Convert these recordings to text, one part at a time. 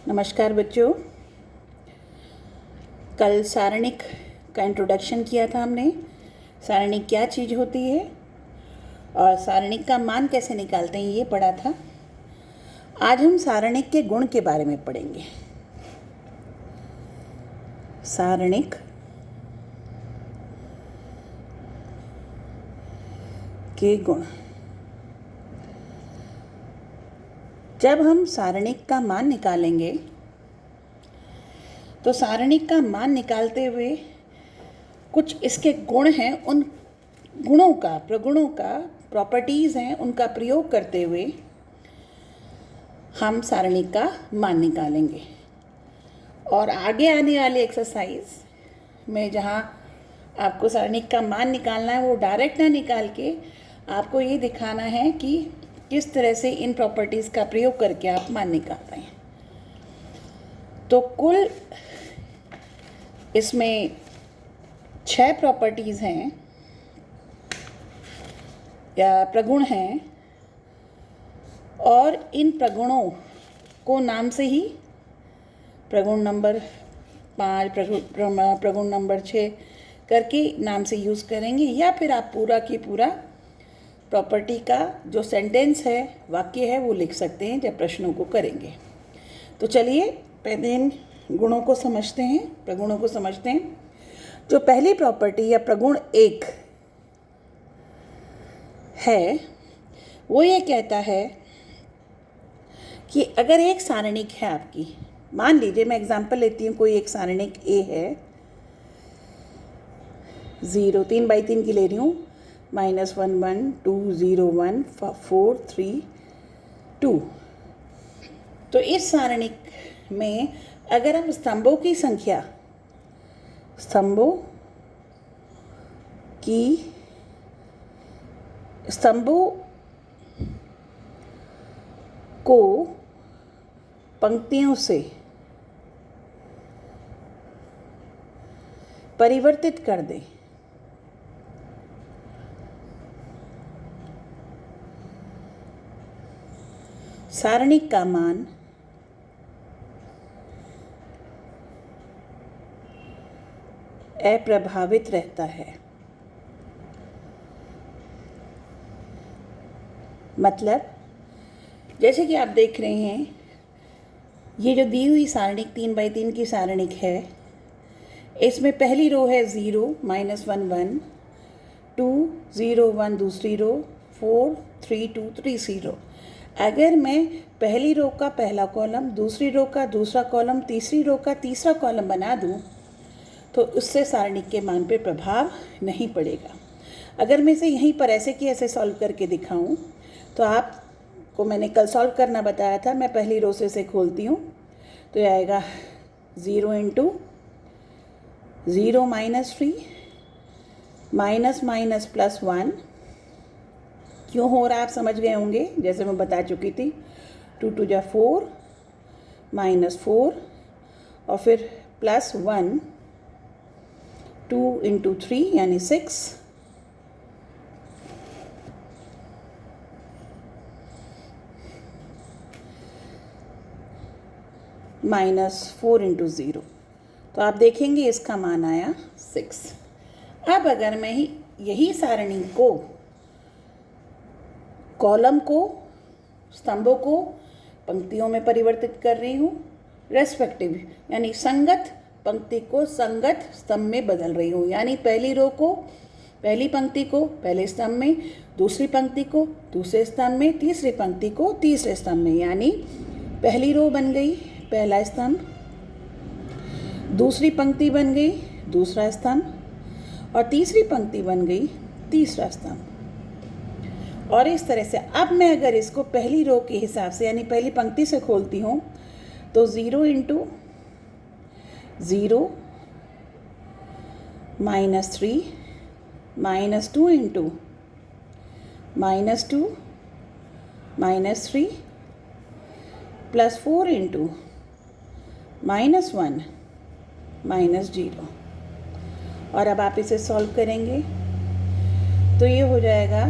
नमस्कार बच्चों। कल सारणिक का इंट्रोडक्शन किया था हमने। सारणिक क्या चीज़ होती है और सारणिक का मान कैसे निकालते हैं ये पढ़ा था। आज हम सारणिक के गुण के बारे में पढ़ेंगे। सारणिक के गुण। जब हम सारणिक का मान निकालेंगे तो सारणिक का मान निकालते हुए कुछ इसके गुण हैं, उन गुणों का, प्रगुणों का, प्रॉपर्टीज़ हैं, उनका प्रयोग करते हुए हम सारणिक का मान निकालेंगे। और आगे आने वाली एक्सरसाइज में जहाँ आपको सारणिक का मान निकालना है वो डायरेक्ट ना निकाल के आपको ये दिखाना है कि किस तरह से इन प्रॉपर्टीज़ का प्रयोग करके आप मान निकाल रहे हैं। तो कुल इसमें 6 प्रॉपर्टीज़ हैं या प्रगुण हैं, और इन प्रगुणों को नाम से ही प्रगुण नंबर 5, प्रगुण नंबर 6 करके नाम से यूज़ करेंगे, या फिर आप पूरा की पूरा प्रॉपर्टी का जो सेंटेंस है, वाक्य है, वो लिख सकते हैं जब प्रश्नों को करेंगे। तो चलिए पहले इन गुणों को समझते हैं, प्रगुणों को समझते हैं। जो पहली प्रॉपर्टी या प्रगुण 1 है वो ये कहता है कि अगर एक सारणिक है आपकी, मान लीजिए मैं एग्जांपल लेती हूँ, कोई एक सारणिक ए है, 0 3 बाई 3 की ले रही हूँ, -1 1 2 0 1 4 3 2। तो इस सारणिक में अगर हम स्तंभों को पंक्तियों से परिवर्तित कर दें, सारणिक का मान अप्रभावित रहता है। मतलब जैसे कि आप देख रहे हैं, ये जो दी हुई सारणिक 3 बाई 3 की सारणिक है, इसमें पहली रो है 0 -1 1 2 0 1, दूसरी रो 4 3 2 3 0। अगर मैं पहली रो का पहला कॉलम, दूसरी रो का दूसरा कॉलम, तीसरी रो का तीसरा कॉलम बना दूं तो उससे सारणिक के मान पे प्रभाव नहीं पड़ेगा। अगर मैं इसे यहीं पर ऐसे कि ऐसे सॉल्व करके दिखाऊं तो आपको मैंने कल सॉल्व करना बताया था। मैं पहली रो से इसे खोलती हूँ तो ये आएगा 0 × 0 -3 -+1। क्यों हो रहा है आप समझ गए होंगे, जैसे मैं बता चुकी थी। 2 2 जा 4 -4 और फिर +1, 2 × 3 यानी 6, -4 × 0। तो आप देखेंगे इसका मान आया 6। अब अगर मैं यही सारणी को, कॉलम को, स्तंभों को पंक्तियों में परिवर्तित कर रही हूँ, रेस्पेक्टिव यानी संगत पंक्ति को संगत स्तंभ में बदल रही हूँ, यानी पहली रो को, पहली पंक्ति को पहले स्तंभ में, दूसरी पंक्ति को दूसरे स्तंभ में, तीसरी पंक्ति को तीसरे स्तंभ में, यानी पहली रो बन गई पहला स्तंभ, दूसरी पंक्ति बन गई दूसरा स्तंभ, और तीसरी पंक्ति बन गई तीसरा स्तंभ। और इस तरह से अब मैं अगर इसको पहली रो के हिसाब से यानी पहली पंक्ति से खोलती हूँ तो 0 × 0 -3 -2 × -2 -3 +4 × -1 -0। और अब आप इसे सॉल्व करेंगे तो ये हो जाएगा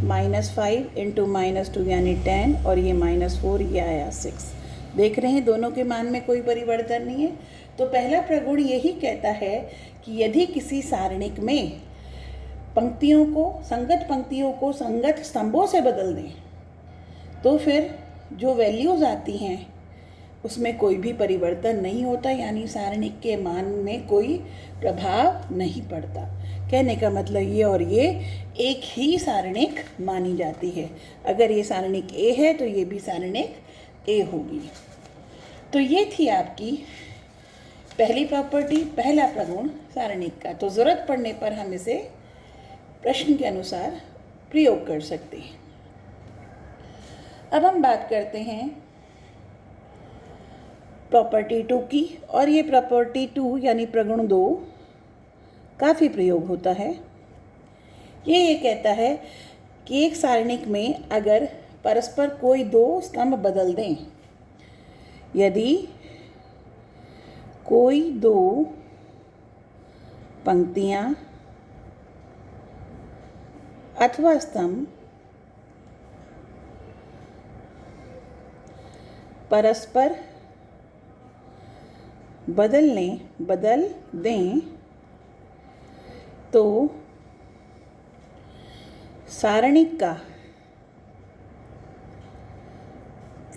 -5 × -2 यानी 10, और ये -4, ये आया 6। देख रहे हैं दोनों के मान में कोई परिवर्तन नहीं है। तो पहला प्रगुण यही कहता है कि यदि किसी सारणिक में पंक्तियों को संगत स्तंभों से बदल दें तो फिर जो वैल्यूज़ आती हैं उसमें कोई भी परिवर्तन नहीं होता, यानी सारणिक के मान में कोई प्रभाव नहीं पड़ता। कहने का मतलब ये और ये एक ही सारणिक मानी जाती है। अगर ये सारणिक ए है तो ये भी सारणिक ए होगी। तो ये थी आपकी पहली प्रॉपर्टी, पहला प्रगुण सारणिक का। तो ज़रूरत पड़ने पर हम इसे प्रश्न के अनुसार प्रयोग कर सकते हैं। अब हम बात करते हैं प्रॉपर्टी 2 की, और ये प्रॉपर्टी 2 यानी प्रगुण 2 काफ़ी प्रयोग होता है। ये कहता है कि एक सारणिक में अगर परस्पर कोई दो स्तंभ बदल दें, यदि कोई दो पंक्तियाँ अथवा स्तंभ परस्पर बदल दें तो सारणिक का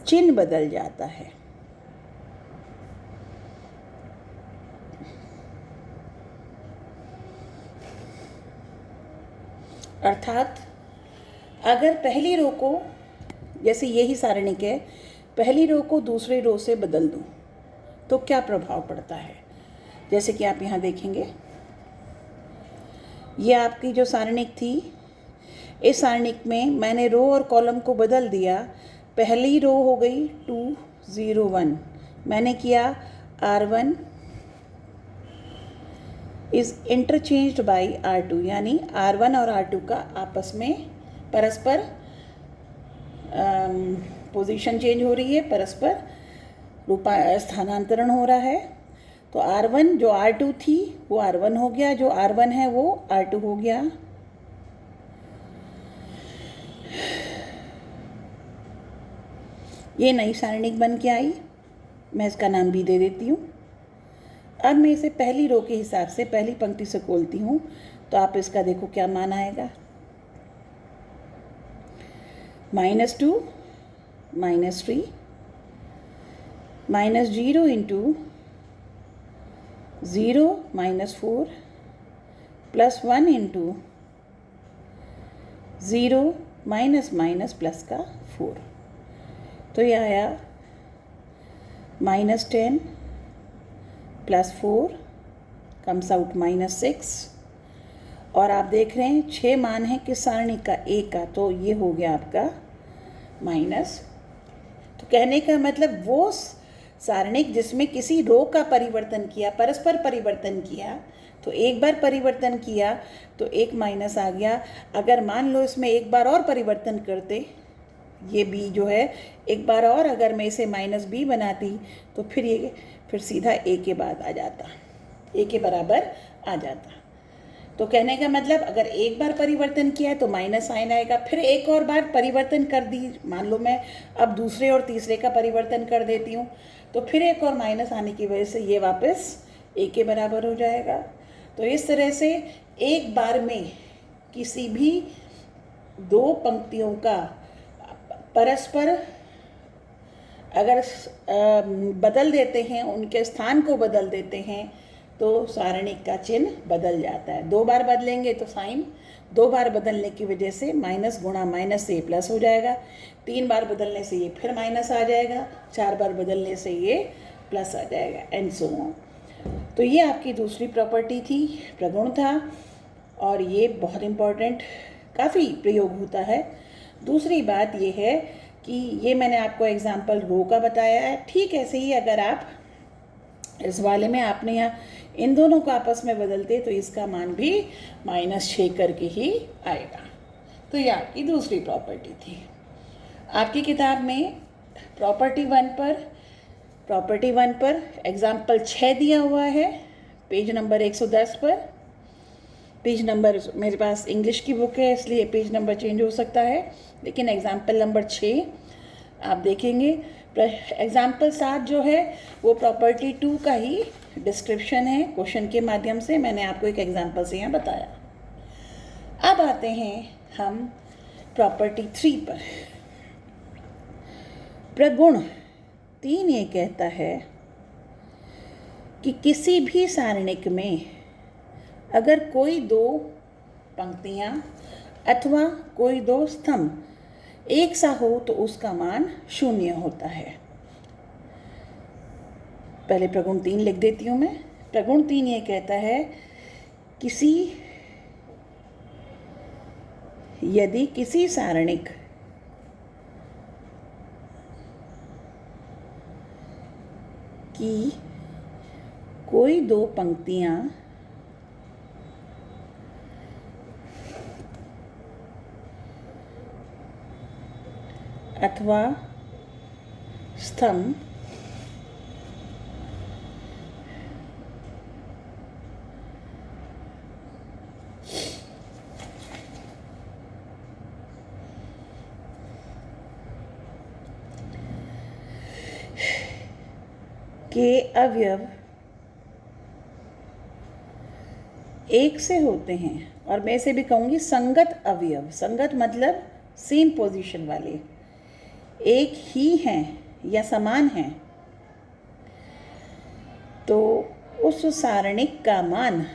चिन्ह बदल जाता है। अर्थात अगर पहली रो को, जैसे यही सारणिक है, पहली रो को दूसरी रो से बदल दूं तो क्या प्रभाव पड़ता है। जैसे कि आप यहाँ देखेंगे, ये आपकी जो सारणिक थी, इस सारणिक में मैंने रो और कॉलम को बदल दिया। पहली रो हो गई 2 0 1, मैंने किया R1 is interchanged by R2, यानी R1 और R2 का आपस में परस्पर पोजीशन चेंज हो रही है, परस्पर स्थानांतरण हो रहा है। तो R1 जो R2 थी वो R1 हो गया, जो R1 है वो R2 हो गया। ये नई सारणिक बन के आई, मैं इसका नाम भी दे देती हूँ। अब मैं इसे पहली रो के हिसाब से पहली पंक्ति से खोलती हूँ, तो आप इसका देखो क्या मान आएगा। -2 -3 -0 इंटू 0 -4 +1 इंटू 0 प्लस का 4, तो ये आया -10 +4 कम्स आउट -6। और आप देख रहे हैं 6 मान है किस सारणी का, ए का, तो ये हो गया आपका माइनस। तो कहने का मतलब वो सारणिक जिसमें किसी रो का परिवर्तन किया, परस्पर परिवर्तन किया, तो एक बार परिवर्तन किया तो एक माइनस आ गया। अगर मान लो इसमें एक बार और परिवर्तन करते, ये बी जो है एक बार और अगर मैं इसे -b बनाती तो फिर ये सीधा a के बाद आ जाता, a के बराबर आ जाता। तो कहने का मतलब अगर एक बार परिवर्तन किया है तो माइनस साइन आएगा, फिर एक और बार परिवर्तन कर दी, मान लो मैं अब दूसरे और तीसरे का परिवर्तन कर देती हूँ, तो फिर एक और माइनस आने की वजह से ये वापस a के बराबर हो जाएगा। तो इस तरह से एक बार में किसी भी दो पंक्तियों का परस्पर अगर बदल देते हैं, उनके स्थान को बदल देते हैं, तो सारणिक का चिन्ह बदल जाता है। 2 बार बदलेंगे तो साइन, 2 बार बदलने की वजह से माइनस गुणा माइनस से प्लस हो जाएगा, 3 बार बदलने से ये फिर माइनस आ जाएगा, 4 बार बदलने से ये प्लस आ जाएगा, एंड सो ऑन। तो ये आपकी दूसरी प्रॉपर्टी थी, प्रगुण था, और ये बहुत इम्पॉर्टेंट, काफ़ी प्रयोग होता है। दूसरी बात ये है कि ये मैंने आपको एग्जाम्पल रो का बताया है, ठीक ऐसे ही अगर आप इस वाले में आपने यहाँ इन दोनों को आपस में बदलते तो इसका मान भी -6 करके ही आएगा। तो ये आपकी दूसरी प्रॉपर्टी थी। आपकी किताब में प्रॉपर्टी 1 पर एग्जाम्पल 6 दिया हुआ है, पेज नंबर 110 पर। पेज नंबर, मेरे पास इंग्लिश की बुक है इसलिए पेज नंबर चेंज हो सकता है, लेकिन एग्जाम्पल नंबर 6 आप देखेंगे, एग्जाम्पल 7 जो है वो प्रॉपर्टी 2 का ही डिस्क्रिप्शन है, क्वेश्चन के माध्यम से मैंने आपको एक एग्जाम्पल से यहाँ बताया। अब आते हैं हम प्रॉपर्टी 3 पर। प्रगुण 3 ये कहता है कि किसी भी सारणिक में अगर कोई 2 पंक्तियाँ अथवा कोई 2 स्तंभ एक सा हो तो उसका मान 0 होता है। पहले प्रगुण 3 लिख देती हूँ मैं। प्रगुण 3 ये कहता है यदि किसी सारणिक की कोई 2 पंक्तियाँ अथवा स्तंभ के अवयव एक से होते हैं, और मैं इसे भी कहूँगी संगत अवयव। संगत मतलब सेम पोजीशन वाले, एक ही हैं या समान हैं, तो उस सारणिक का मान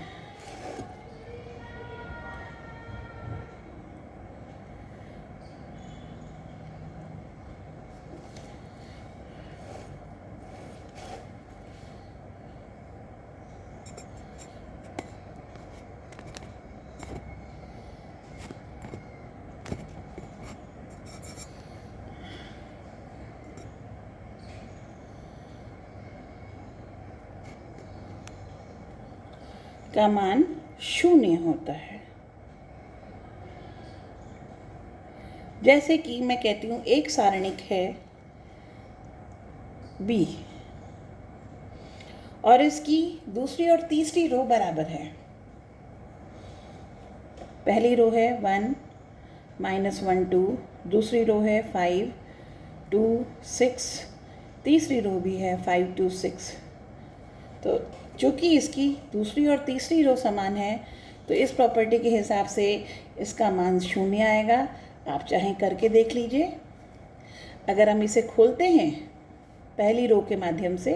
का मान 0 होता है। जैसे कि मैं कहती हूँ एक सारणिक है B और इसकी दूसरी और तीसरी रो बराबर है। पहली रो है 1 -1 2, दूसरी रो है 5 2 6, तीसरी रो भी है 5 2 6। तो चूँकि इसकी दूसरी और तीसरी रो समान है तो इस प्रॉपर्टी के हिसाब से इसका मान 0 आएगा। आप चाहें करके देख लीजिए। अगर हम इसे खोलते हैं पहली रो के माध्यम से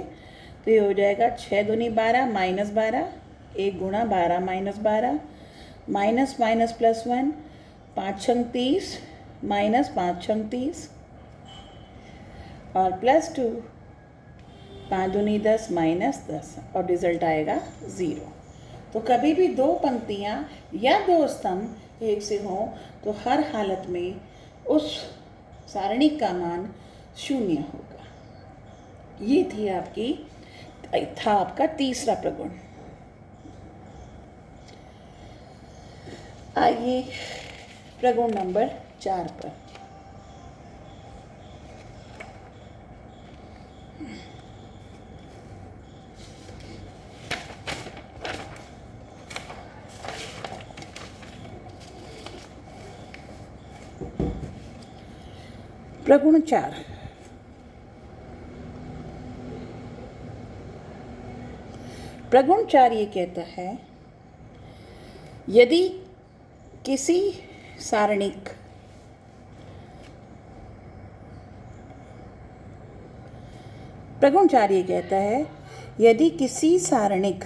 तो ये हो जाएगा 6 दूनी 12 -12, 1 गुणा 12 -12, माइनस माइनस प्लस 1, 5 छंग 30, माइनस 5 छंग 30 और प्लस 2, 5 दूनी 10 -10 और रिजल्ट आएगा 0। तो कभी भी 2 पंक्तियाँ या 2 स्तंभ एक से हों तो हर हालत में उस सारणिक का मान 0 होगा। ये था आपका तीसरा प्रगुण। आइए प्रगुण नंबर 4 पर। प्रगुण 4। प्रगुण 4 ये कहता है यदि किसी सारणिक प्रगुण 4 ये कहता है यदि किसी सारणिक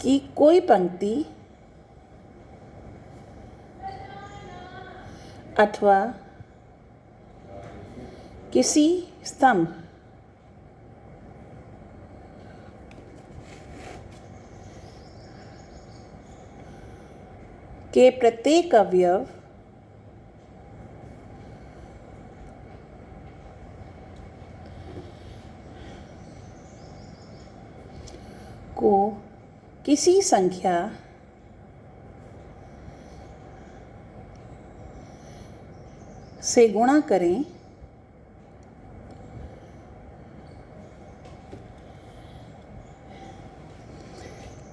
की कोई पंक्ति अथवा किसी स्तंभ के प्रत्येक अवयव को किसी संख्या से गुणा करें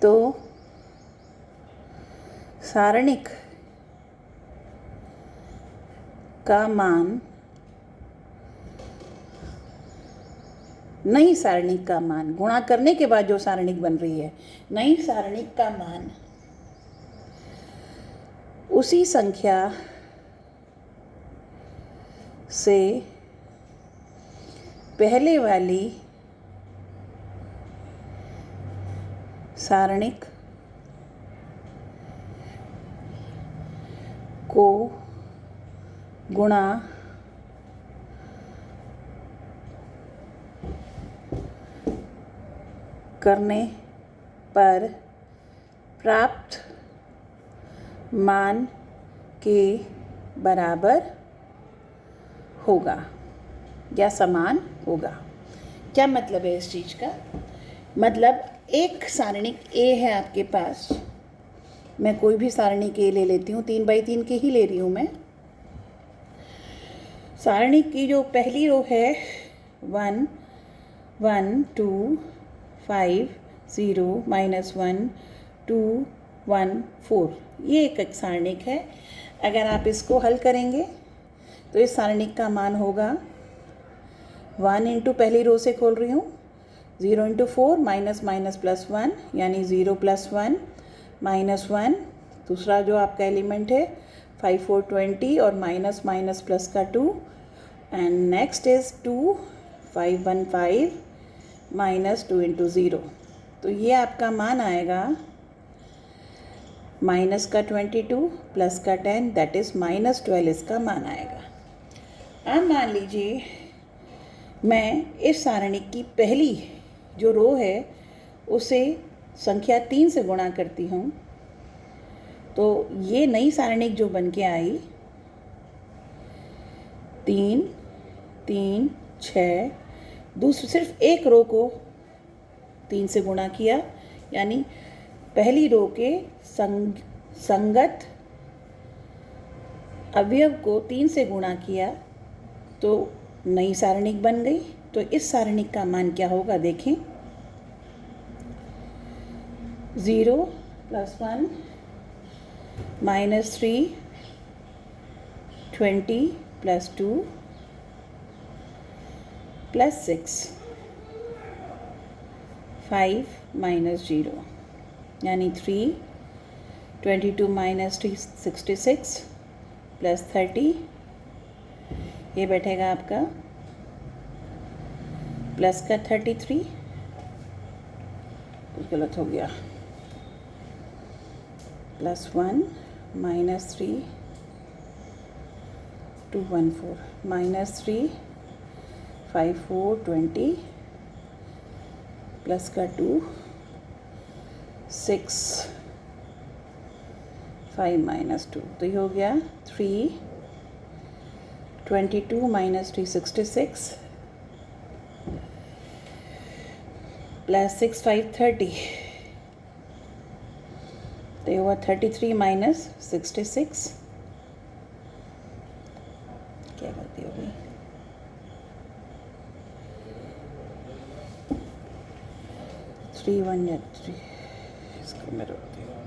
तो सारणिक का मान नई सारणिक का मान, गुणा करने के बाद जो सारणिक बन रही है, नई सारणिक का मान उसी संख्या से पहले वाली सारणिक को गुणा करने पर प्राप्त मान के बराबर होगा या समान होगा। क्या मतलब है इस चीज़ का? मतलब एक सारणिक A है आपके पास, मैं कोई भी सारणिक A ले लेती हूँ, 3 बाई 3 की ही ले रही हूँ मैं। सारणिक की जो पहली रो है 1 1 2 5 0 -1 2 1 4, ये एक सारणिक है। अगर आप इसको हल करेंगे तो इस सारणिक का मान होगा 1 इंटू पहली रो से खोल रही हूँ 0 इंटू 4 माइनस माइनस प्लस 1 यानी 0 + 1 -1। दूसरा जो आपका एलिमेंट है 5 4 20 और माइनस माइनस प्लस का 2 एंड नेक्स्ट इज 2 5 1 5 -2 इंटू 0। तो ये आपका मान आएगा माइनस का 22 प्लस का 10 दैट इज़ -12 इसका मान आएगा। अब मान लीजिए मैं इस सारणिक की पहली जो रो है उसे संख्या 3 से गुणा करती हूँ, तो ये नई सारणिक जो बन के आई 3 3 6, दूसरी सिर्फ एक रो को 3 से गुणा किया, यानी पहली रो के संगत अवयव को 3 से गुणा किया तो नई सारणिक बन गई। तो इस सारणिक का मान क्या होगा देखें, 0 + 1 -3 20 + 2 + 6 5 -0 यानी 3 22 -3 66 + 30, ये बैठेगा आपका प्लस का 33, कुछ गलत हो गया, +1 -3 2 1 4 -3 5 4 20 प्लस का 2 6 5 -2, तो ये हो गया 3 22 -3 66 + 6 5 30, तो ये हुआ 33 - 66, क्या गलती हो गई, 3 1 3, इसको मैं रोकती हूँ।